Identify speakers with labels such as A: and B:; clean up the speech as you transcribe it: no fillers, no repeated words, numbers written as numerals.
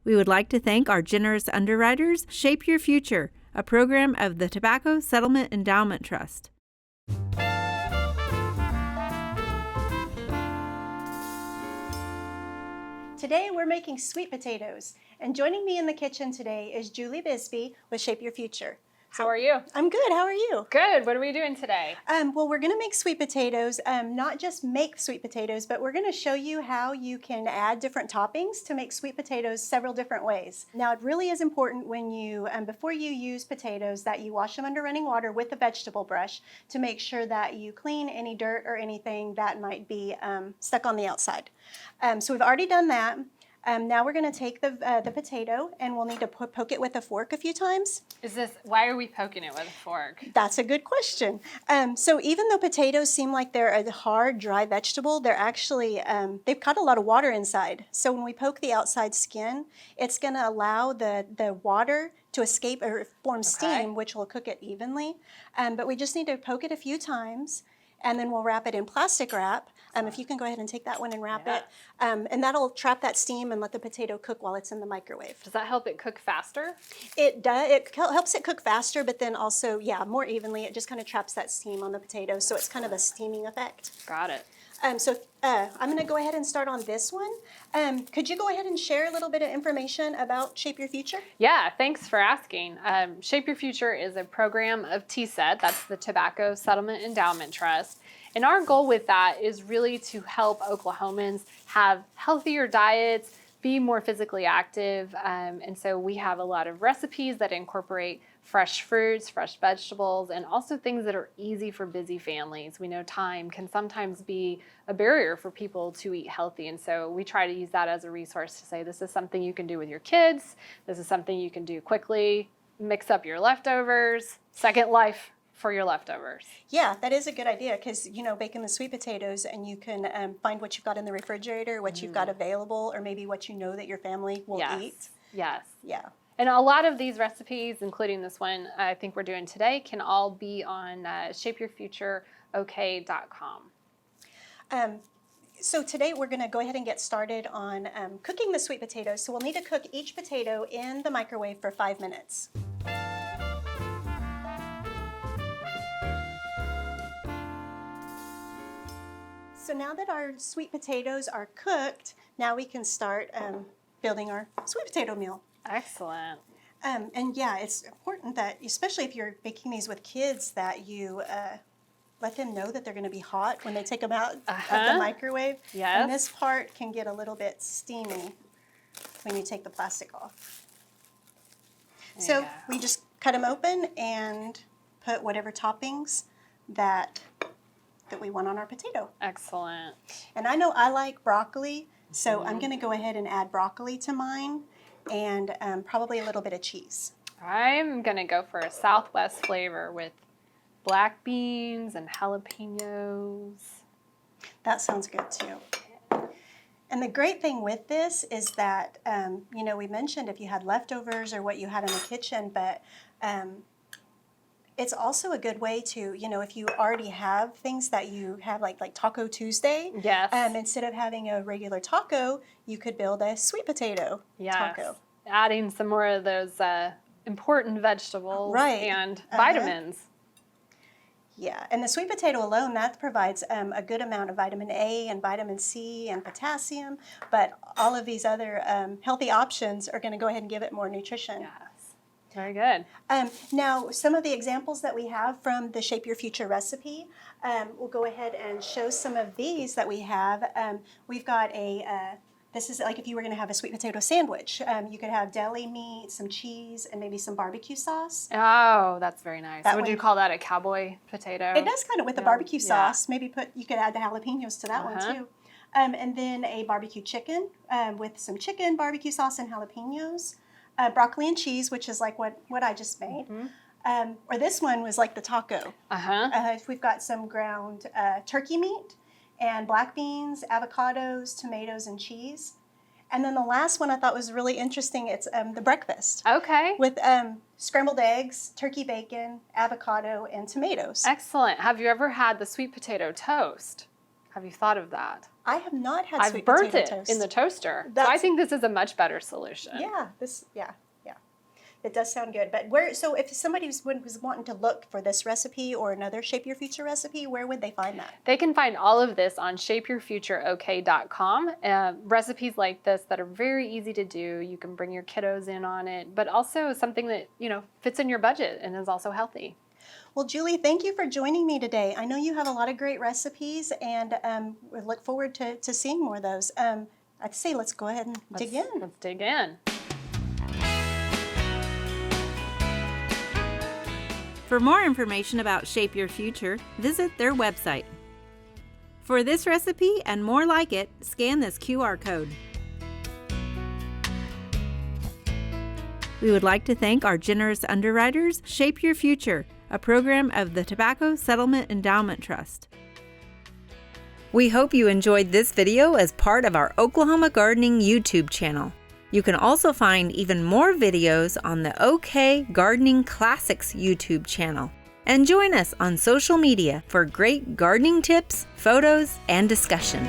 A: We would like to thank our generous underwriters, Shape Your Future, a program of the Tobacco Settlement Endowment Trust.
B: Today we're making sweet potatoes, and joining me in the kitchen today is Julie Bisbee with Shape Your Future.
C: How are you?
B: I'm good. How are you?
C: Good. What are we doing today?
B: Well, we're going to make sweet potatoes, not just make sweet potatoes, but we're going to show you how you can add different toppings to make sweet potatoes several different ways. Now, it really is important when you, before you use potatoes, that you wash them under running water with a vegetable brush to make sure that you clean any dirt or anything that might be stuck on the outside. So we've already done that. Now we're going to take the potato, and we'll need to poke it with a fork a few times.
C: Why are we poking it with a fork?
B: That's a good question. So even though potatoes seem like they're a hard, dry vegetable, they're actually, they've got a lot of water inside. So when we poke the outside skin, it's going to allow the water to escape or form steam, which will cook it evenly. But we just need to poke it a few times, and then we'll wrap it in plastic wrap. If you can go ahead and take that one and wrap it. And that'll trap that steam and let the potato cook while it's in the microwave.
C: Does that help it cook faster?
B: It does. It helps it cook faster, but then also, more evenly. It just kind of traps that steam on the potato, so it's kind of a steaming effect.
C: Got it.
B: I'm going to go ahead and start on this one. Could you go ahead and share a little bit of information about Shape Your Future?
C: Yeah, thanks for asking. Shape Your Future is a program of TSET, that's the Tobacco Settlement Endowment Trust. And our goal with that is really to help Oklahomans have healthier diets, be more physically active. And so we have a lot of recipes that incorporate fresh fruits, fresh vegetables, and also things that are easy for busy families. We know time can sometimes be a barrier for people to eat healthy. And so we try to use that as a resource to say, this is something you can do with your kids. This is something you can do quickly. Mix up your leftovers. Second life for your leftovers.
B: Yeah, that is a good idea because, baking the sweet potatoes and you can find what you've got in the refrigerator, what you've got available, or maybe what you know that your family will eat.
C: Yes.
B: Yeah.
C: And a lot of these recipes, including this one I think we're doing today, can all be on shapeyourfutureok.com.
B: So today we're going to go ahead and get started on cooking the sweet potatoes. So we'll need to cook each potato in the microwave for 5 minutes. So now that our sweet potatoes are cooked, now we can start building our sweet potato meal.
C: Excellent.
B: And yeah, it's important that, especially if you're baking these with kids, that you let them know that they're going to be hot when they take them out of the microwave.
C: Yes.
B: And this part can get a little bit steamy when you take the plastic off. So we just cut them open and put whatever toppings that we want on our potato.
C: Excellent.
B: And I know I like broccoli, so I'm going to go ahead and add broccoli to mine and probably a little bit of cheese.
C: I'm going to go for a Southwest flavor with black beans and jalapenos.
B: That sounds good too. And the great thing with this is that, we mentioned if you had leftovers or what you had in the kitchen, but it's also a good way to, if you already have things that you have like Taco Tuesday, instead of having a regular taco, you could build a sweet potato taco.
C: Adding some more of those important vegetables and vitamins.
B: Yeah, and the sweet potato alone, that provides a good amount of vitamin A and vitamin C and potassium, but all of these other healthy options are going to go ahead and give it more nutrition.
C: Yes. Very good.
B: Now, some of the examples that we have from the Shape Your Future recipe, we'll go ahead and show some of these that we have. We've got this is like if you were going to have a sweet potato sandwich. You could have deli meat, some cheese, and maybe some barbecue sauce.
C: Oh, that's very nice. Would you call that a cowboy potato?
B: It does kind of with the barbecue sauce. Maybe you could add the jalapenos to that one too. And then a barbecue chicken with some chicken, barbecue sauce, and jalapenos. Broccoli and cheese, which is like what I just made. Or this one was like the taco. We've got some ground turkey meat and black beans, avocados, tomatoes, and cheese. And then the last one I thought was really interesting. It's the breakfast.
C: Okay.
B: With scrambled eggs, turkey bacon, avocado, and tomatoes.
C: Excellent. Have you ever had the sweet potato toast? Have you thought of that?
B: I have not had
C: I've
B: sweet
C: burnt
B: potato
C: it
B: toast.
C: in the toaster. So I
B: That's-
C: think this is a much better solution.
B: Yeah, yeah. It does sound good. But so if somebody was wanting to look for this recipe or another Shape Your Future recipe, where would they find that?
C: They can find all of this on shapeyourfutureok.com. Recipes like this that are very easy to do. You can bring your kiddos in on it, but also something that, fits in your budget and is also healthy.
B: Well, Julie, thank you for joining me today. I know you have a lot of great recipes, and we look forward to seeing more of those. I'd say let's go ahead and dig in.
C: Let's dig in.
A: For more information about Shape Your Future, visit their website. For this recipe and more like it, scan this QR code. We would like to thank our generous underwriters, Shape Your Future, a program of the Tobacco Settlement Endowment Trust. We hope you enjoyed this video as part of our Oklahoma Gardening YouTube channel. You can also find even more videos on the OK Gardening Classics YouTube channel. And join us on social media for great gardening tips, photos, and discussion.